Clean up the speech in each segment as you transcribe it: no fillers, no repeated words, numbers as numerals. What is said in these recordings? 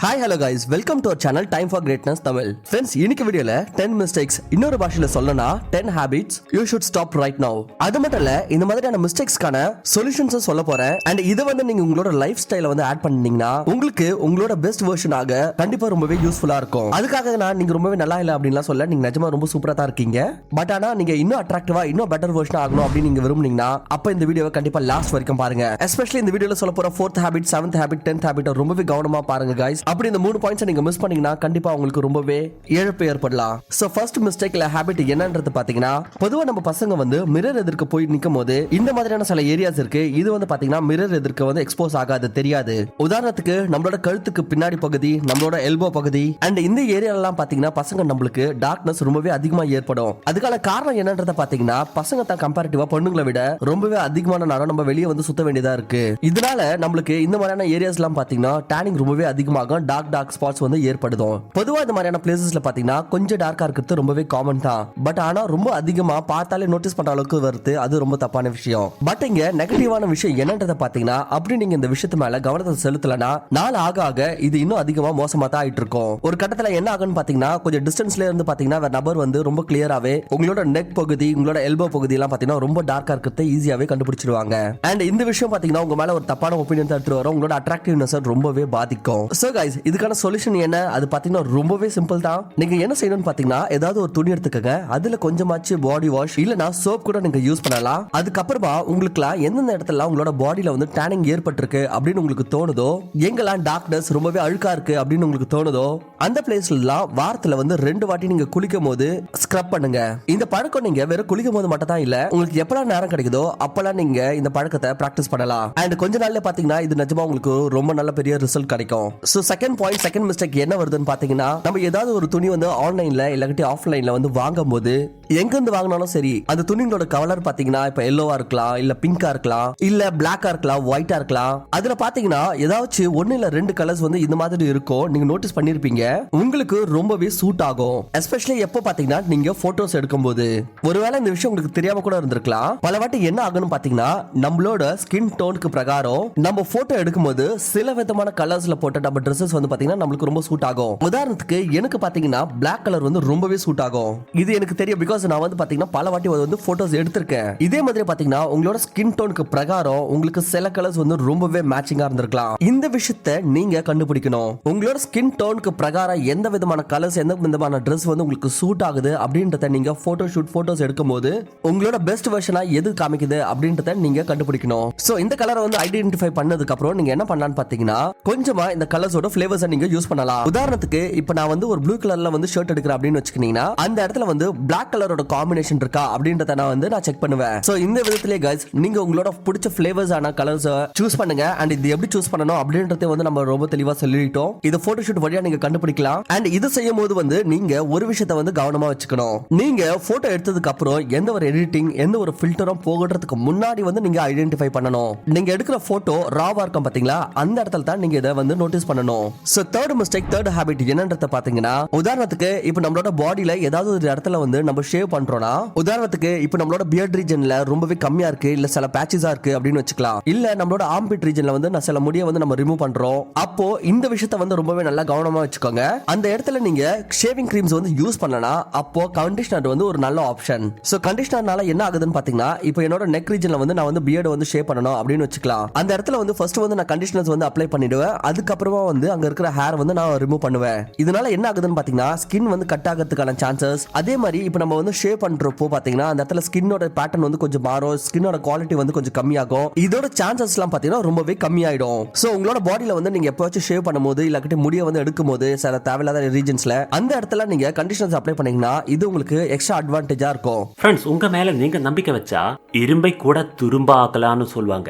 Hi hello guys, welcome to our channel time for greatness Tamil. Friends, இன்னைக்கு வீடியோல 10 mistakes, இன்னொரு பாஷையில சொல்லனா 10 habits you should stop right now. அது மட்டும் இல்ல, இந்த மாதிரியான மிஸ்டேக்ஸ்க்கான சொல்யூஷன்ஸ் சொல்ல போறேன். அண்ட் இதை வந்து நீங்க உங்களோட லைஃப் ஸ்டைல வந்து ஆட் பண்ணீங்கன்னா உங்களுக்கு உங்களோட பெஸ்ட் வெர்ஷன் ஆக கண்டிப்பா ரொம்பவே யூஸ்ஃபுல்லா இருக்கும். அதுக்காக நான் நீங்க ரொம்பவே நல்லா இல்ல அப்படின்லாம் சொல்ல, நீங்க நிஜமா ரொம்ப சூப்பரா தான் இருக்கீங்க. பட் ஆனா நீங்க இன்னும் அட்ராக்டிவா இன்னும் பெட்டர் வெர்ஷன் ஆகணும் அப்படின்னு நீங்க விரும்புனீங்கன்னா அப்ப இந்த வீடியோவை கண்டிப்பா லாஸ்ட் வரைக்கும் பாருங்க. எஸ்பெஷலி இந்த வீடியோல சொல்ல போற 4th habit, 7th habit, 10th habit ரொம்பவே கவனமா பாருங்க guys. அப்படி இந்த 3 பாயிண்ட்ஸ் நீங்க மிஸ் பண்ணீங்கன்னா கண்டிப்பா உங்களுக்கு ரொம்பவே இழப்பு ஏற்படலாம். சோ ஃபர்ஸ்ட் மிஸ்டேக் இல்ல ஹேபிட் என்னன்றது பாத்தீங்கன்னா, பொதுவா நம்ம பசங்க வந்து மிரர் எதிர்க்க போய் நிக்கும் போது இந்த மாதிரியான சில ஏரியாஸ் இருக்கு. இது வந்து பாத்தீங்கன்னா மிரர் எதிர்க்க வந்து எக்ஸ்போஸ் ஆகாது, தெரியாது. உதாரணத்துக்கு நம்மளோட கழுத்துக்கு பின்னாடி பகுதி, நம்மளோட எல்போ பகுதி அண்ட் இந்த ஏரியாலாம் பாத்தீங்கன்னா பசங்க நம்மளுக்கு டார்க்னஸ் ரொம்பவே அதிகமா ஏற்படும். அதுக்கான காரணம் என்னன்றத பாத்தீங்கன்னா, பசங்க தான் கம்பேரிட்டிவா பொண்ணுங்களை விட ரொம்பவே அதிகமான நேரம் நம்ம வெளியே வந்து சுத்த வேண்டியதா இருக்கு. இதனால நம்மளுக்கு இந்த மாதிரியான ஏரியாஸ் எல்லாம் பாத்தீங்கன்னா டேனிங் ரொம்பவே அதிகமாகும், டார்க் ஸ்பாட்ஸ் வந்து ஏற்படுதும். பொதுவா இந்த மாதிரியான பிளேசஸ்ல பாத்தீங்கன்னா கொஞ்சம் டார்க்கா இருக்கிறது ரொம்பவே காமன் தான். பட் ஆனா ரொம்ப அதிகமா பார்த்தாலே நோட்டீஸ் பண்ற அளவுக்கு வருது, அது ரொம்ப தப்பான விஷயம். பட் இங்க நெகட்டிவான விஷயம் என்னன்றத பாத்தீங்கன்னா, அப்படி நீங்க இந்த விஷயத்து மேல கவனத்தை செலுத்தலனா நாள் ஆக ஆக இது இன்னும் அதிகமா மோசமா தான் ஆயிட்டு இருக்கும். ஒரு கட்டத்துல என்ன ஆகும்னு பாத்தீங்கன்னா, கொஞ்சம் டிஸ்டன்ஸ்ல இருந்து பாத்தீங்கன்னா வேற நபர் வந்து ரொம்ப கிளியராவே உங்களோட நெக் பகுதி, உங்களோட எல்போ பகுதி எல்லாம் பாத்தீங்கன்னா ரொம்ப டார்க்கா இருக்கிறத ஈஸியாவே கண்டுபிடிச்சிடுவாங்க. அண்ட் இந்த விஷயம் பாத்தீங்கன்னா உங்க மேல ஒரு தப்பான ஒப்பீனியன் தான் எடுத்துட்டு வரும், உங்களோட அட்ராக்டிவ்னஸ் ரொம்பவே பாதிக்கும். சோ கைஸ், இதுக்கான சொல்யூஷன் என்ன? அது பாத்தீங்கன்னா ரொம்பவே சிம்பிள் தான். நீங்க என்ன செய்யணும்னு பாத்தீங்கன்னா, ஏதாவது ஒரு துணி எடுத்துக்கங்க, அதுல கொஞ்சமாச்சு பாடி வாஷ் இல்லனா சோப் கூட நீங்க யூஸ் பண்ணலாம். அதுக்கப்புறமா உங்களுக்குலாம் எந்தெந்த இடத்துல உங்களோட பாடியில வந்து டேனிங் ஏற்பட்டிருக்கு அப்படின்னு உங்களுக்கு தோணுதோ, எங்கெல்லாம் டார்க்னஸ் ரொம்பவே அழுக்கா இருக்கு அப்படின்னு உங்களுக்கு தோணுதோ, அந்த பிளேஸ்லாம் வாரத்துல வந்து 2 வாட்டி நீங்க குளிக்கும் போது ஸ்க்ரப் பண்ணுங்க. இந்த பழக்கம் நீங்க வெறும் குளிக்கும் போது மட்டும் தான் இல்ல, உங்களுக்கு எப்பலாம் நேரம் கிடைக்குதோ அப்பலாம் நீங்க இந்த பழக்கத்தை பிராக்டிஸ் பண்ணலாம். அண்ட் கொஞ்ச நாள்ல பாத்தீங்கன்னா இது நிஜமா உங்களுக்கு ரொம்ப நல்ல பெரிய ரிசல்ட் கிடைக்கும். So second point, second mistake என்ன வருதுன்னு பாத்தீங்கன்னா, நம்ம ஏதாவது ஒரு துணி வந்து ஆன்லைன்ல இல்லாட்டி ஆஃப்லைன்ல வந்து வாங்கும் போது எங்க இருந்து வாங்கினாலும் சரி, அந்த துணிங்களோட கலர் பாத்தீங்கன்னா இப்ப எல்லோவா இருக்கலாம், இல்ல பிங்கா இருக்கலாம், இல்ல பிளாக்கா இருக்கலாம், ஒயிட்டா இருக்கலாம். அதுல பாத்தீங்கன்னா ஏதாச்சும் 1 இல்ல 2 கலர்ஸ் வந்து இந்த மாதிரி இருக்கும். நீங்க நோட்டீஸ் பண்ணிருப்பீங்க, உங்களுக்கு ரொம்பவே சூட் ஆகும். எஸ்பெஷலி எப்போ பாத்தீங்கன்னா நீங்க போட்டோஸ் எடுக்கும் போது. ஒருவேளை இந்த விஷயம் உங்களுக்கு தெரியாம கூட இருந்திருக்கலாம். பல வாட்டி என்ன ஆகும்னு பாத்தீங்கன்னா, நம்மளோட ஸ்கின் டோனுக்கு பிரகாரம் நம்ம போட்டோ எடுக்கும் போது சில விதமான கலர்ஸ்ல போட்ட நம்ம ட்ரெஸ்ஸஸ் வந்து பாத்தீங்கன்னா நம்மளுக்கு ரொம்ப சூட் ஆகும். உதாரணத்துக்கு எனக்கு பாத்தீங்கன்னா பிளாக் கலர் வந்து ரொம்பவே சூட் ஆகும். இது எனக்கு தெரியும், பிகாஸ் நான் வந்து பாத்தீங்கன்னா பல வாட்டி வந்து போட்டோஸ் எடுத்திருக்கேன். இதே மாதிரி பாத்தீங்கன்னா உங்களோட ஸ்கின் டோனுக்கு பிரகாரம் உங்களுக்கு சில கலர்ஸ் வந்து ரொம்பவே மேட்சிங்கா இருந்திருக்கலாம். இந்த விஷயத்தை நீங்க கண்டுபிடிக்கணும். உங்களோட ஸ்கின் டோனுக்கு பிரகாரம் எந்த விதமான கலர்ஸ், எந்த விதமான ட்ரெஸ் வந்து உங்களுக்கு சூட் ஆகுது அப்படின்றத நீங்க போட்டோஸ் எடுக்கும்போது உங்களோட பெஸ்ட் வெர்ஷனா எது காமிக்குது அப்படின்றத நீங்க கண்டுபிடிக்கணும். சோ இந்த கலரை வந்து ஐடென்டிஃபை பண்ணதுக்கு அப்புறம் நீங்க என்ன பண்ணலாம்னு பாத்தீங்கன்னா, கொஞ்சமா இந்த கலர்ஸோட ஃபிளேவர்ஸ் நீங்க யூஸ் பண்ணலாம். உதாரணத்துக்கு இப்ப நான் வந்து ஒரு ப்ளூ கலர்ல வந்து ஷர்ட் எடுக்கிறேன் அப்படின்னு வச்சுக்கிட்டீங்கன்னா, அந்த இடத்துல வந்து பிளாக் கலரோட காம்பினேஷன் இருக்கா அப்படின்றத நான் செக் பண்ணுவேன். சோ இந்த விதத்திலே गाइस, நீங்க உங்களோட பிடிச்ச ஃபிளேவர்ஸ் ஆன கலர்ஸ் சூஸ் பண்ணுங்க. அண்ட் இது எப்படி சூஸ் பண்ணனும் அப்படின்றதை வந்து நம்ம ரொம்ப தெளிவா சொல்லிட்டோம். இது போட்டோ ஷூட் வழியா நீங்க கண்டுபிடிக்கலாம். அண்ட் இது செய்யும்போது வந்து நீங்க ஒரு விஷயத்தை வந்து கவனமா வச்சுக்கணும். நீங்க போட்டோ எடுத்ததுக்கு அப்புறம் எந்த ஒரு எடிட்டிங், எந்த ஒரு ஃபில்டரும் போடுறதுக்கு முன்னாடி வந்து நீங்க ஐடென்டிஃபை பண்ணணும். நீங்க எடுக்கிற போட்டோ ராவா இருக்கும் பாத்தீங்களா, அந்த இடத்துல தான் நீங்க இதை வந்து நோட்டீஸ் பண்ணணும். So third mistake, third habit என்னன்றத பாத்தீங்கன்னா, உதாரணத்துக்கு இப்ப நம்மளோட பாடியில ஏதாவது ஒரு இடத்துல வந்து நம்ம ஷேவ் பண்றோம்னா, உதாரணத்துக்கு இப்ப நம்மளோட பியர்ட் ரீஜன்ல ரொம்பவே கம்மியா இருக்கு, இல்ல சில பேச்சஸா இருக்கு அப்படின்னு வச்சுக்கலாம். இல்ல நம்மளோட ஆர்ம்பிட் ரீஜன்ல வந்து சில முடியை வந்து நம்ம ரிமூவ் பண்றோம். அப்போ இந்த விஷயத்தை வந்து ரொம்பவே நல்லா கவனமா வச்சுக்கோங்க. அந்த இடத்துல நீங்க ஷேவிங் கிரீம்ஸ் வந்து யூஸ் பண்ணலாம். அப்போ கண்டிஷனர் வந்து ஒரு நல்ல ஆப்ஷன். சோ கண்டிஷனர்னால என்ன ஆகுதுன்னு பாத்தீங்கன்னா, இப்போ என்னோட நெக் ரீஜன்ல வந்து நான் வந்து பியர்ட் வந்து ஷேவ் பண்ணணும் அப்படின்னு வச்சுக்கலாம். அந்த இடத்துல வந்து ஃபர்ஸ்ட் வந்து நான் கண்டிஷனர்ஸ் வந்து அப்ளை பண்ணிடுவேன். அதுக்கப்புறமா வந்து அங்க இருக்கிற ஹேர் வந்து நான் ரிமூவ் பண்ணுவேன். இதனால என்ன ஆகுதுன்னு பாத்தீங்கன்னா, ஸ்கின் வந்து கட் ஆகிறதுக்கான சான்சஸ். அதே மாதிரி இப்போ நம்ம வந்து ஷேவ் பண்றப்போ பாத்தீங்கன்னா அந்த இடத்துல ஸ்கின்னோட பேட்டர்ன் வந்து கொஞ்சம் மாறும், ஸ்கின்னோட குவாலிட்டி வந்து கொஞ்சம் கம்மியாகும். இதோட சான்சஸ் எல்லாம் பாத்தீங்கன்னா ரொம்பவே கம்மியாயிடும். சோ உங்களோட பாடியில வந்து நீங்க எப்போச்சும் ஷேவ் பண்ணும்போது இல்லாட்டி முடியை வந்து எடுக்கும்போது சில தேவையில்லாத ரீஜன்ஸ்ல அந்த இடத்துல நீங்க கண்டிஷனர்ஸ் அப்ளை பண்ணீங்கன்னா இது உங்களுக்கு எக்ஸ்ட்ரா அட்வான்டேஜா இருக்கும். ஃப்ரெண்ட்ஸ், உங்க மேல நீங்க நம்பிக்கை வச்சா இரும்பை கூட துரும்ப ஆக்கலாம்னு சொல்லுவாங்க.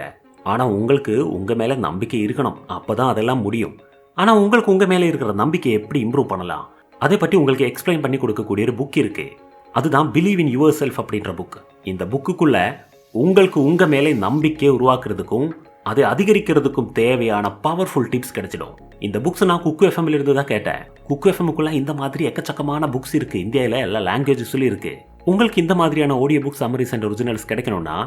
ஆனா உங்களுக்கு உங்க மேல நம்பிக்கை இருக்கணும், அப்பதான் அதெல்லாம் முடியும். ஆனா உங்களுக்கு உங்க மேல இருக்கிற நம்பிக்கை எப்படி இம்ப்ரூவ் பண்ணலாம், அதை பற்றி உங்களுக்கு எக்ஸ்பிளைன் பண்ணி கொடுக்கக்கூடிய ஒரு புக் இருக்கு. அதுதான் பிலீவ் இன் யுவர் செல்ஃப் அப்படின்ற புக். இந்த புக்குக்குள்ள உங்களுக்கு உங்க மேலே நம்பிக்கையை உருவாக்குறதுக்கும் அதை அதிகரிக்கிறதுக்கும் தேவையான பவர்ஃபுல் டிப்ஸ் கிடைச்சிடும். இந்த புக்ஸ் நான் குக்கு எஃப்எம்ல இருந்து தான் கேட்டேன். குக்கு எஃப்எம்க்குள்ள இந்த மாதிரி எக்கச்சக்கமான புக்ஸ் இருக்கு. இந்தியாவில் எல்லா லாங்குவேஜஸ்லயும் இருக்கு. உங்களுக்கு இந்த மாதிரியான audio books, summaries and originals கிடைக்கணும்னா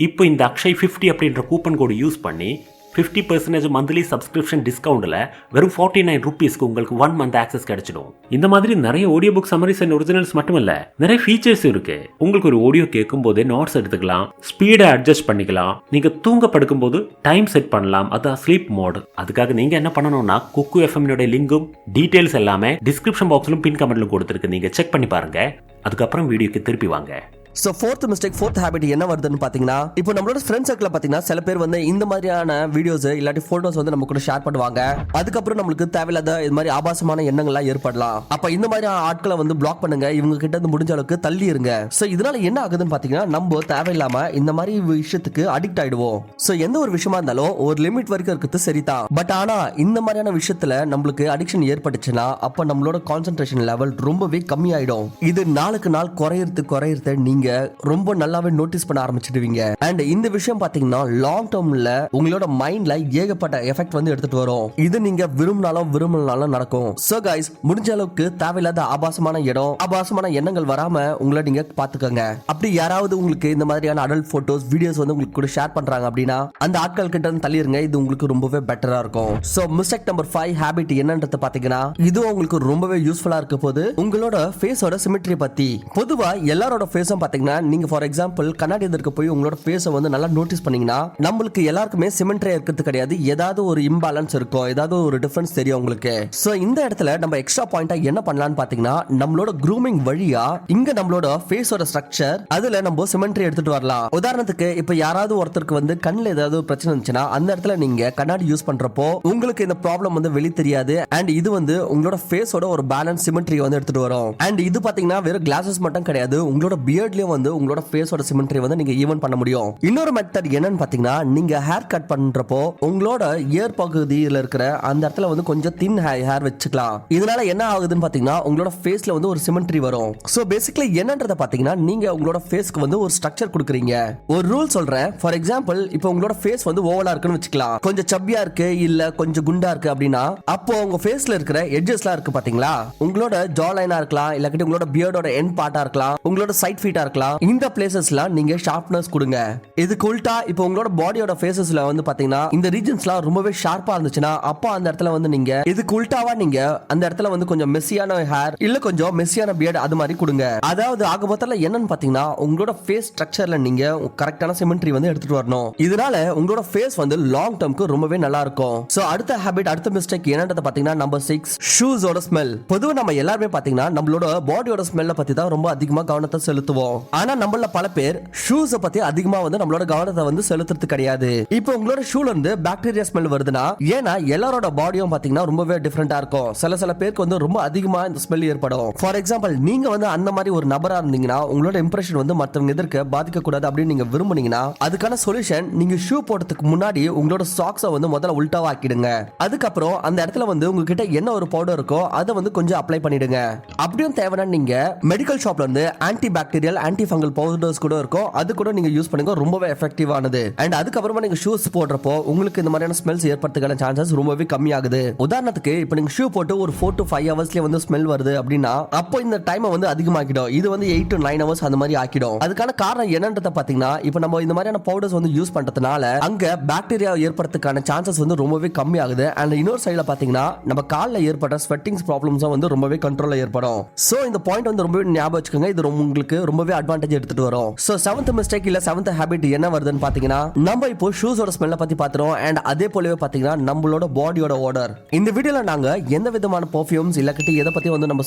இப்போ இந்த அக்ஷய் 50 அப்படின்ற கூப்பன் கோடு யூஸ் பண்ணி 50% மந்த்லி சப்ஸ்கிரிப்ஷன் டிஸ்கவுண்ட்ல வெறும் 49 ரூபீஸ்க்கு உங்களுக்கு 1 மந்த் ஆக்சஸ் கிடைச்சிடும். இந்த மாதிரி நிறைய audio book summaries and originals மட்டும் இல்ல, நிறைய ஃபீச்சர்ஸ் இருக்கு. உங்களுக்கு ஒரு ஆடியோ கேட்கும் போதே நோட்ஸ் எடுத்துக்கலாம், ஸ்பீடை அட்ஜஸ்ட் பண்ணிக்கலாம், நீங்க தூங்க படுக்கும் போது டைம் செட் பண்ணலாம், அதான் ஸ்லீப் மோட். அதுக்காக நீங்க என்ன பண்ணணும்னா குக்கு எஃப்எம் லிங்கும் டீடைல்ஸ் எல்லாமே டிஸ்கிரிப்ஷன் பாக்ஸ்லும் பின் கமெண்ட்லும் கொடுத்துருக்கு, நீங்க செக் பண்ணி பாருங்க. அதுக்கப்புறம் வீடியோக்கு திருப்பி வாங்க. ஸோ ஃபோர்த் ஹேபிட் என்ன வருதுன்னு பார்த்தீங்கன்னா, இப்போ நம்மளோட ஃப்ரெண்ட் சர்க்கிள் பார்த்தீங்கன்னா சில பேர் வந்து இந்த மாதிரியான வீடியோஸ் இல்லாட்டி ஃபோட்டோஸ் வந்து நம்ம கூட ஷேர் பண்ணுவாங்க. அதுக்கப்புறம் நம்மளுக்கு தேவையில்லாத இது மாதிரி ஆபாசமான எண்ணங்கள்லாம் ஏற்படலாம். அப்போ இந்த மாதிரி ஆட்களை வந்து பிளாக் பண்ணுங்க, இவங்க கிட்ட இருந்து முடிஞ்ச அளவுக்கு தள்ளி இருங்க. ஸோ இதனால என்ன ஆகுதுன்னு பார்த்தீங்கன்னா, நம்ம தேவையில்லாம இந்த மாதிரி விஷயத்துக்கு அடிக்ட் ஆயிடுவோம். ஸோ எந்த ஒரு விஷயமா இருந்தாலும் ஒரு லிமிட் வரைக்கும் இருக்கிறது சரிதான். பட் ஆனா இந்த மாதிரியான விஷயத்துல நம்மளுக்கு அடிக்ஷன் ஏற்பட்டுச்சுன்னா அப்போ நம்மளோட கான்சென்ட்ரேஷன் லெவல் ரொம்பவே கம்மி ஆயிடும். இது நாளுக்கு நாள் குறையிறது நீங்க ரொம்ப நல்லாவே நோட்டீஸ் பண்ண ஆரம்பிச்சிடுவீங்க. அண்ட் இந்த விஷயம் பாத்தீங்கன்னா லாங் டர்ம்ல உங்களோட மைண்ட்ல ஏகப்பட்ட எஃபெக்ட் வந்து எடுத்துட்டு வரும். இது நீங்க விரும்பினாலும் நடக்கும். சோ கைஸ், முடிஞ்ச அளவுக்கு தேவையில்லாத ஆபாசமான இடம், ஆபாசமான எண்ணங்கள் வராம உங்களை நீங்க பாத்துக்கோங்க. அப்படி யாராவது உங்களுக்கு இந்த மாதிரியான அடல்ட் போட்டோஸ் வீடியோஸ் வந்து உங்களுக்கு கூட ஷேர் பண்றாங்க அப்படின்னா அந்த ஆட்கள் கிட்ட இருந்து தள்ளிருங்க. இது உங்களுக்கு ரொம்பவே பெட்டரா இருக்கும். சோ மிஸ்டேக் நம்பர் 5 ஹேபிட் என்னன்றது பாத்தீங்கன்னா, இது உங்களுக்கு ரொம்பவே யூஸ்ஃபுல்லா இருக்க போது உங்களோட ஃபேஸோட சிமெட்ரி பத்தி. பொதுவா எல்லாரோட ஃபேஸும் பாத்தீங்கன்னா, நீங்க ஃபார் எக்ஸாம்பிள் கண்ணாடி எதிர்க்க போய் உங்களோட ஃபேஸை வந்து நல்லா நோட்டீஸ் பண்ணீங்கன்னா நம்மளுக்கு எல்லாருக்குமே சிமெட்ரியா இருக்கிறது கிடையாது. ஏதாவது ஒரு இம்பேலன்ஸ் இருக்கும், ஏதாவது ஒரு டிஃபரன்ஸ் தெரியும் உங்களுக்கு. சோ இந்த இடத்துல நம்ம எக்ஸ்ட்ரா பாயிண்டா என்ன பண்ணலாம்னு பாத்தீங்கன்னா, நம்மளோட க்ரூமிங் வழியா இங்க நம்மளோட ஃபேஸோட ஸ்ட்ரக்சர் அதுல நம்ம சிமெட்ரி எடுத்துட்டு வரலாம். உதாரணத்துக்கு இப்ப யாராவது ஒருத்தருக்கு வந்து கண்ணுல ஏதாவது பிரச்சனை இருந்துச்சுன்னா அந்த இடத்துல நீங்க கண்ணாடி யூஸ் பண்றப்போ உங்களுக்கு இந்த ப்ராப்ளம் வந்து வெளி தெரியாது. அண்ட் இது வந்து உங்களோட ஃபேஸோட ஒரு பேலன்ஸ் சிமெட்ரி வந்து எடுத்துட்டு வரும். அண்ட் இது பாத்தீங்கன்னா வெறும் கிளாஸஸ் மட்டும் கிடையாது, உங்களோட பியர்ட்லயும் வந்து உங்களோட ஃபேஸோட சிமெட்ரி வந்து நீங்க ஈவன் பண்ண முடியும். இன்னொரு மெத்தட் என்னன்னு பாத்தீங்கன்னா, நீங்க ஹேர் கட் பண்றப்போ உங்களோட இயர் பகுதியில இருக்கிற அந்த இடத்துல வந்து கொஞ்சம் தின் ஹேர் வச்சுக்கலாம். இதனால என்ன ஆகுதுன்னு பாத்தீங்கன்னா உங்களோட ஃபேஸ்ல வந்து ஒரு சிமெட்ரி வரும். சோ பேசிக்கலி என்னன்றத பாத்தீங்கன்னா, நீங்க உங்களோட ஃபேஸ்க்கு வந்து ஒரு ஸ்ட்ரக்சர் கொடுக்குறீங்க. ஒரு ரூல் சொல்றேன். ஃபார் எக்ஸாம்பிள் இப்போ உங்களோட ஃபேஸ் வந்து ஓவலா இருக்குன்னு வச்சுக்கலாம், கொஞ்சம் சப்பியா இருக்கு இல்ல கொஞ்சம் குண்டா இருக்கு அப்படின்னா அப்போ உங்க ஃபேஸ்ல இருக்கிற எட்ஜஸ்லாம் இருக்கு பாத்தீங்களா, உங்களோட ஜா லைனா இருக்கலாம், இல்ல உங்களோட பியர்டோட எண்ட் பார்ட்டா இருக்கலாம், உங்களோட சைட் ஃபீட்டா இருக்கலாம். இந்த பிளேசஸ்லாம் நீங்க ஷார்ப்னஸ் கொடுங்க. இதுக்கு உல்டா இப்போ உங்களோட பாடியோட ஃபேஸஸ்ல வந்து பாத்தீங்கன்னா இந்த ரீஜன்ஸ்லாம் ரொம்பவே ஷார்ப்பா இருந்துச்சுன்னா அப்போ அந்த இடத்துல வந்து நீங்க இதுக்கு உல்டாவா நீங்க அந்த இடத்துல வந்து கொஞ்சம் மெஸ்ஸியான ஹேர் இல்ல கொஞ்சம் மெஸ்ஸியான பியர்ட் அது மாதிரி கொடுங்க. அதாவது ஆக மொத்தத்துல என்னன்னு பாத்தீங்கன்னா உங்களோட ஃபேஸ் ஸ்ட்ரக்சர்ல நீங்க கரெக்டான சிமெட்ரி வந்து எடுத்துட்டு வரணும். இதனால உங்களோட ஃபேஸ் வந்து லாங் டர்ம்க்கு ரொம்பவே நல்லா இருக்கும். சோ அடுத்த ஹேபிட், அடுத்த மிஸ்டேக் என்னன்றத பாத்தீங்கன்னா நம்பர் 6 ஷூஸோட ஸ்மெல். பொதுவா நம்ம எல்லாருமே பாத்தீங்கன்னா நம்மளோட பாடியோட ஸ்மெல்ல பத்தி தான் ரொம்ப அதிகமா கவனத்தை செலுத்துவோம். ஆனா நம்மள பல பேர் ஷூஸ பத்தி அதிகமா வந்து நம்மளோட கவனத்தை வந்து செலுத்துறது கிடையாது. இப்போ உங்களோட ஷூல இருந்து பாக்டீரியா ஸ்மெல் வருதுன்னா ஏன்னா எல்லாரோட பாடியும் பாத்தீங்கன்னா ரொம்பவே டிஃபரெண்டா இருக்கும். சில பேருக்கு வந்து ரொம்ப அதிகமா இந்த ஸ்மெல் ஏற்படும். ஃபார் எக்ஸாம்பிள் நீங்க வந்து அந்த மாதிரி ஒரு நபரா இருந்தீங்கன்னா உங்களோட இம்ப்ரெஷன் வந்து மத்தவங்க எதிர்க்க பாதிக்க கூடாது அப்படின்னு நீங்க விரும்புனீங்கன்னா அதுக்கான சொல்யூஷன், நீங்க ஷூ போடுறதுக்கு முன்னாடி உங்களோட சாக்ஸை வந்து முதல்ல உல்டாவா ஆக்கிடுங்க. அதுக்கப்புறம் அந்த இடத்துல வந்து உங்ககிட்ட என்ன ஒரு பவுடர் இருக்கோ அதை வந்து கொஞ்சம் அப்ளை பண்ணிடுங்க. அப்படியும் தேவைன்னா நீங்க மெடிக்கல் ஷாப்ல இருந்து anti bacterial anti fungal powders கூட இருக்கும், அது கூட நீங்க யூஸ் பண்ணுங்க, ரொம்பவே எஃபெக்டிவானது. அண்ட் அதுக்கப்புறமா நீங்க ஷூஸ் போடுறப்போ உங்களுக்கு இந்த மாதிரியான ஸ்மெல்ஸ் ஏற்படுறதுக்கான சான்சஸ் ரொம்பவே கம்மியாகுது. உதாரணத்துக்கு இப்போ நீங்க ஷூ போட்டு ஒரு 4 to 5 ஹவர்ஸ்ல வந்து ஸ்மெல் வருது அப்படின்னா அப்போ இந்த டைமை வந்து அதிகமாக்கிடும். இது வந்து 8 to 9 ஹவர்ஸ் அந்த மாதிரி ஆக்கிடும். அதுக்கான காரணம் என்னன்றத பாத்தீங்கன்னா, இப்போ நம்ம இந்த மாதிரியான பவுடர்ஸ் வந்து யூஸ் பண்றதுனால அங்க பாக்டீரியா ஏற்படுறதுக்கான சான்சஸ் வந்து ரொம்பவே கம்மி ஆகுது. அண்ட் இன்னொரு சைடுல பாத்தீங்கன்னா நம்ம கால்ல ஏற்படுற ஸ்வெட்டிங்ஸ் ப்ராப்ளம்ஸ் வந்து ரொம்பவே கண்ட்ரோல்ல ஏற்படும். சோ இந்த பாயிண்ட் வந்து ரொம்பவே ஞாபகம் வச்சுக்கோங்க, இது உங்களுக்கு ரொம்பவே அட்வான்டேஜ் எடுத்துட்டு வரும். சோ 7th மிஸ்டேக் இல்ல 7th ஹேபிட் என்ன வருதுன்னு பாத்தீங்கன்னா, நம்ம இப்போ ஷூஸோட ஸ்மெல்ல பத்தி பாத்துறோம். அண்ட் அதே போலவே பாத்தீங்கன்னா நம்மளோட பாடியோட ஓடர். இந்த வீடியோல நாங்க எந்த விதமான பெர்ஃப்யூம்ஸ் இல்லக்கட்டி எதை பத்தி வந்து நம்ம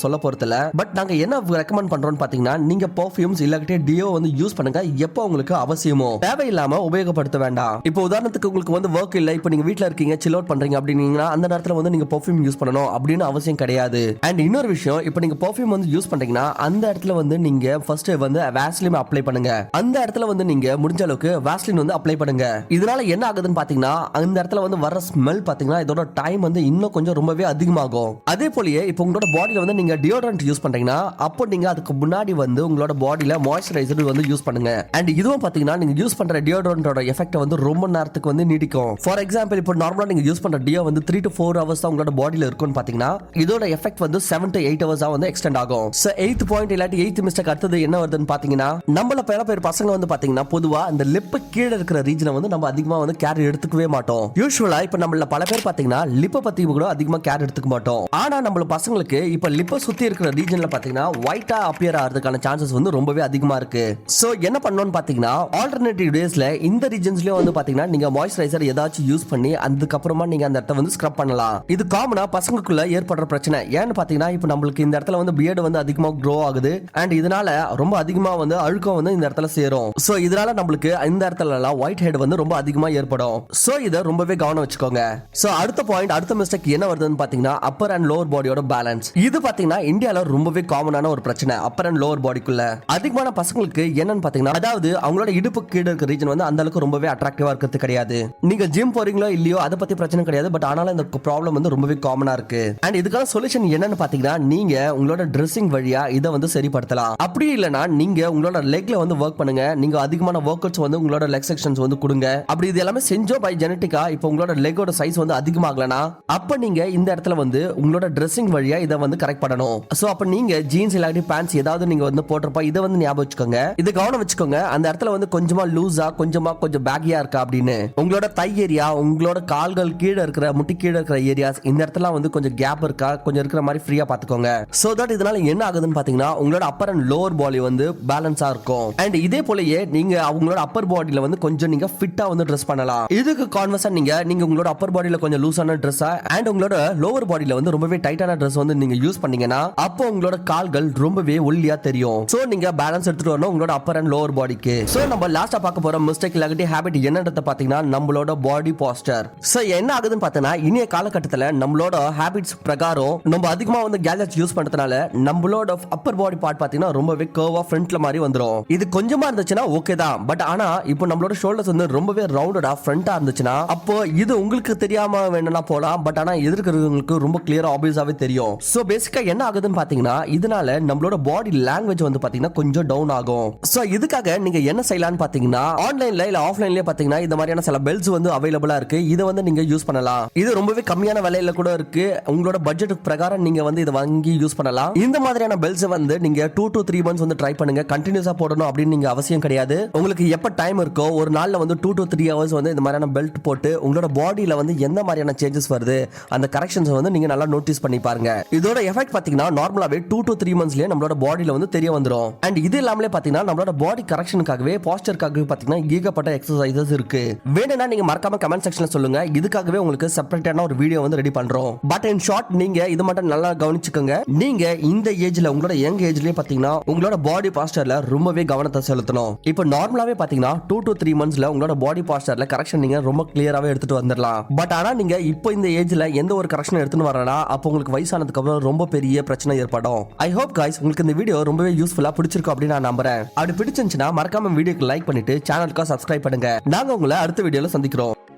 சொல்ல போறதில்ல. பட் நாங்க என்ன ரெக்கமெண்ட் பண்றோம்னு பாத்தீங்கன்னா, நீங்க பெர்ஃப்யூம்ஸ் இல்லக்கட்டி டியோ வந்து யூஸ் பண்ணுங்க எப்போ உங்களுக்கு அவசியமோ, தேவையில்லாம உபயோகப்படுத்த வேண்டாம். இப்போ உதாரணத்துக்கு உங்களுக்கு வந்து ஒர்க் இல்ல, இப்போ நீங்க வீட்ல இருக்கீங்க, சில் அவுட் பண்றீங்க அப்படின்னா அந்த நேரத்துல வந்து நீங்க பெர்ஃப்யூம் யூஸ் பண்ணணும் அப்படின்னு அவசியம் கிடையாது. அண்ட் இன்னொரு விஷயம், இப்போ நீங்க பெர்ஃப்யூம் வந்து யூஸ் பண்றீங்கன்னா அந்த இடத்துல வந்து நீங்க ஃபர்ஸ்ட் வந்து வாஸ்லின் அப்ளை பண்ணுங்க. அந்த இடத்துல வந்து நீங்க முடிஞ்ச அளவுக்கு வாஸ்லின் வந்து அப்ளை பண்ணுங்க. இதனால என்ன ஆகுதுன்னு பாத்தீங்கன்னா அந்த இடத்துல வந்து வர ஸ்மெல் பாத்தீங்கன்னா இதோட டைம் வந்து இன்னும் கொஞ்சம் ரொம்பவே அதிகமாகும். அதே போலயே இப்போ உங்களோட பாடியில வந்து நீங்க டியோட்ரண்ட் யூஸ் பண்றீங்கன்னா அப்போ நீங்க அதுக்கு முன்னாடி வந்து உங்களோட பாடியில மாய்ஸ்சரைசர் வந்து யூஸ் பண்ணுங்க. அண்ட் இதுவும் பாத்தீங்கன்னா நீங்க யூஸ் பண்ற டியோட்ரண்டோட எஃபெக்ட் வந்து ரொம்ப நேரத்துக்கு வந்து நீடிக்கும். ஃபார் எக்ஸாம்பிள் இப்போ நார்மலா நீங்க யூஸ் பண்ற டியோ வந்து 3 to 4 ஹவர்ஸ் தான் உங்களோட பாடியில இருக்கும்னு பாத்தீங்கன்னா இதோட எஃபெக்ட் வந்து 7 to 8 ஹவர்ஸா வந்து எக்ஸ்டெண்ட் ஆகும். சோ 8th பாயிண்ட் இல்லாட்டி 8th மிஸ்டேக் அடுத்தது என்ன வருதுன்னு பாத்தீங்கன்னா நம்மள பல பேர் பசங்க வந்து பாத்தீங்கன்னா பொதுவா இந்த லிப் கீழே இருக்கிற ரீஜனை வந்து நம்ம அதிகமா வந்து கேர் எடுத்துக்கவே மாட்டோம். யூசுவலா இப்ப நம்மள பல பேர் பாத்தீங்கன்னா லிப்ப பத்தி கூட அதிகமா கேர் எடுத்துக்க மாட்டோம். ஆனா நம்ம பசங்களுக்கு இப்ப லிப்ப சுத்தி இருக்கிற ரீஜன்ல பாத்தீங்கன்னா ஒயிட்டா அப்பியர் ஆகிறதுக்கான சான்சஸ் வந்து ரொம்பவே அதிகமா இருக்கு. சோ என்ன பண்ணணும்னு பாத்தீங்கன்னா ஆல்டர்னேட்டிவ் டேஸ்ல இந்த ரீஜன்ஸ்லயும் வந்து பாத்தீங்கன்னா நீங்க மாய்ஸ்சரைசர் ஏதாச்சும் யூஸ் பண்ணி அதுக்கப்புறமா நீங்க அந்த இடத்த வந்து ஸ்க்ரப் பண்ணலாம். இது காமனா பசங்களுக்குள்ள ஏற்படுற பிரச்சனை. ஏன்னு பாத்தீங்கன்னா இப்ப நம்மளுக்கு இந்த இடத்துல வந்து பியர்டு வந்து அதிகமா க்ரோ ஆகுது அண்ட் இதனால ரொம்ப அதிகமா வந்து அழுக்கம் வந்து இந்த இடத்துல சேரும். சோ இதனால நம்மளுக்கு இந்த இடத்துல எல்லாம் ஒயிட் ஹெட் வந்து ரொம்ப அதிகமா ஏற்படும். சோ இத ரொம்பவே கவனம் வச்சுக்கோங்க. சோ அடுத்த பாயிண்ட், அடுத்த மிஸ்டேக் என்ன வருதுன்னு பாத்தீங்கன்னா அப்பர் அண்ட் லோவர் பாடியோட பேலன்ஸ். இது பாத்தீங்கன்னா இந்தியால ரொம்பவே காமனான ஒரு பிரச்சனை. அப்பர் அண்ட் லோவர் பாடிக்குள்ள அதிகமான பசங்களுக்கு என்னன்னு பாத்தீங்கன்னா அதாவது அவங்களோட இடுப்பு கீழ இருக்க ரீஜன் வந்து அந்த அளவுக்கு ரொம்பவே அட்ராக்டிவா இருக்கிறது கிடையாது. நீங்க ஜிம் போறீங்களோ இல்லையோ அதை பத்தி பிரச்சனை கிடையாது. பட் ஆனாலும் இந்த ப்ராப்ளம் வந்து ரொம்பவே காமனா இருக்கு. அண்ட் இதுக்கான சொல்யூஷன் என்னன்னு பாத்தீங்கன்னா நீங்க உங்களோட ட்ரெஸ்ஸிங் வழியா இதை வந்து சரிப்படுத்தலாம். அப்படி இல்லனா நீங்க உங்களோட லெக்ல வந்து வர்க் பண்ணுங்க. நீங்க அதிகமான வர்க் அவுட்ஸ் வந்து உங்களோட லெக் செக்ஷன்ஸ் வந்து கொடுங்க. அப்படி இது எல்லாமே செஞ்சோ பை ஜெனட்டிக்கா இப்போ உங்களோட லெக்கோட சைஸ் வந்து அதிகமாகலனா அப்ப நீங்க இந்த இடத்துல வந்து உங்களோட ட்ரெஸ்ஸிங் வழியா இதை வந்து கரெக்ட் பண்ணணும். சோ அப்ப நீங்க ஜீன்ஸ் இல்லாட்டி பேண்ட்ஸ் ஏதாவது நீங்க வந்து போட்டிருப்பா இதை வந்து ஞாபகம் வச்சுக்கோங்க. இது கவனம் வச்சுக்கோங்க. அந்த இடத்துல வந்து கொஞ்சமா லூஸா கொஞ்சம் பேக்கியா இருக்கா அப்படின்னு உங்களோட தை ஏரியா, உங்களோட கால்கள் கீழே இருக்கிற முட்டி கீழே இருக்கிற ஏரியாஸ் இந்த இடத்துல வந்து கொஞ்சம் கேப் இருக்கா கொஞ்சம் இருக்கிற மாதிரி ஃப்ரீயா பாத்துக்கோங்க. சோ தட் இதனால என்ன ஆகுதுன்னு பாத்தீங்கன்னா உங்களோட அப்பர் அண்ட் லோவர் பாடி வந்து பேலன்ஸா இருக்கும். அண்ட் இதே போலயே நீங்க அவங்களோட அப்பர் பாடியில வந்து கொஞ்சம் நீங்க ஃபிட்டா வந்து ட்ரெஸ் பண்ணலாம். இதுக்கு கான்வர்ஸா நீங்க உங்களோட அப்பர் பாடியில கொஞ்சம் லூஸான ட்ரெஸ்ஸா அண்ட் உங்களோட லோவர் பாடியில வந்து ரொம்பவே டைட்டான ட்ரெஸ் வந்து நீங்க யூஸ் பண்ணீங்கன்னா அப்போ உங்களோட கால்கள் ரொம்பவே ஒல்லியா தெரியும். சோ நீங்க பேலன்ஸ் எடுத்துட்டு வரணும் உங்களோட அப்பர் அண்ட் லோவர் பாடிக்கு. சோ நம்ம லாஸ்டா பார்க்க போற மிஸ்டேக் இல்லாட்டி ஹேபிட் என்னன்றத பாத்தீங்கன்னா நம்மளோட பாடி போஸ்டர். சோ என்ன ஆகுதுன்னு பாத்தீங்கன்னா இனிய காலகட்டத்துல நம்மளோட ஹேபிட்ஸ் பிரகாரம் நம்ம அதிகமா வந்து கேஜெட்ஸ் யூஸ் பண்றதுனால நம்மளோட அப்பர் பாடி பார்ட் பாத்தீங்கன்னா ரொம்பவே கர்வா ஃப்ரண்ட்ல மாதிரி வந்துரும். இது கொஞ்சமா இருந்துச்சுன்னா ஓகே தான். பட் ஆனா இப்போ நம்மளோட ஷோல்டர்ஸ் வந்து ரொம்பவே ரவுண்டடா ஃப்ரண்டா இருந்துச்சுன்னா அப்போ இது உங்களுக்கு தெரியாம வேணும்னா போலாம். பட் ஆனா எதிர்க்கிறவங்களுக்கு ரொம்ப கிளியரா ஆப்வியஸாவே தெரியும். சோ பேசிக்கா என்ன ஆகுதுன்னு பாத்தீங்கன்னா இதனால நம்மளோட பாடி லாங்குவேஜ் வந்து பாத்தீங்கன்னா கொஞ்சம் டவுன் ஆகும். சோ இதுக்காக நீங்க என்ன செய்யலாம்னு பாத்தீங்கன்னா ஆன்லைன்ல இல்ல ஆஃப்லைன்லயே பாத்தீங்கன்னா இந்த மாதிரியான சில பெல்ட்ஸ் வந்து அவைலபிளா இருக்கு. இதை வந்து நீங்க யூஸ் பண்ணலாம். இது ரொம்பவே கம்மியான விலையில கூட இருக்கு. உங்களோட பட்ஜெட் பிரகாரம் நீங்க வந்து இதை வாங்கி யூஸ் பண்ணலாம். இந்த மாதிரியான பெல்ட்ஸ் வந்து நீங்க 2 to 3 months வந்து ட்ரை பண்ணுங்க. கண்டினியூஸா போடணும் அப்படின்னு நீங்க அவசியம் கிடையாது. உங்களுக்கு எப்ப டைம் இருக்கோ ஒரு நாள்ல வந்து 2 to 3 hours வந்து இந்த மாதிரியான பெல்ட் போட்டு உங்களோட பாடியில வந்து எந்த மாதிரியான சேஞ்சஸ் வருது அந்த கரெக்ஷன்ஸ் வந்து நீங்க நல்லா நோட்டீஸ் பண்ணி பாருங்க. இதோட எஃபெக்ட் பாத்தீங்கன்னா நார்மலாவே 2 to 3 monthsலயே நம்மளோட பாடியில வந்து தெரிய வந்துரும். அண்ட் இது இல்லாமலே பாத்தீங்கன்னா நம்மளோட பாடி கரெக்ஷனுக்காகவே போஸ்டருக்காகவே பாத்தீங்கன்னா ஏகப்பட்ட எக்ஸசைசஸ் இருக்கு. வேணும்னா நீங்க மறக்காம கமெண்ட் செக்ஷன்ல சொல்லுங்க. இதுக்காகவே உங்களுக்கு செப்பரேட்டான ஒரு வீடியோ வந்து ரெடி பண்றோம். பட் இன் ஷார்ட் நீங்க இது மட்டும் நல்லா கவனிச்சுக்கோங்க. நீங்க இந்த ஏஜ்ல உங்களோட யங் ஏஜ்லயே பாத்தீங்கன்னா உங்களோட பாடி பாஸ்டர்ல ரொம்பவே கவனத்தை செலுத்தணும். இப்போ நார்மலாவே பாத்தீங்கன்னா 2 to 3 monthsல உங்களோட பாடி பாஸ்டர்ல கரெக்ஷன் நீங்க ரொம்ப கிளியராவே எடுத்துட்டு வந்துடலாம். பட் ஆனா நீங்க இப்போ இந்த ஏஜ்ல எந்த ஒரு கரெக்ஷன் எடுத்துட்டு வரனா அப்போ உங்களுக்கு வயசானதுக்கு அப்புறம் ரொம்ப பெரிய பிரச்சனை ஏற்படும். ஐ ஹோப் गाइस உங்களுக்கு இந்த வீடியோ ரொம்பவே யூஸ்ஃபுல்லா பிடிச்சிருக்கும் அப்படின்னு நான் நம்புறேன். அப்படி பிடிச்சிருந்துச்சுன்னா மறக்காம வீடியோக்கு லைக் பண்ணிட்டு சேனலுக்கு சப்ஸ்கிரைப் பண்ணுங்க. நாங்க உங்களை அடுத்த வீடியோல சந்திக்கிறோம்.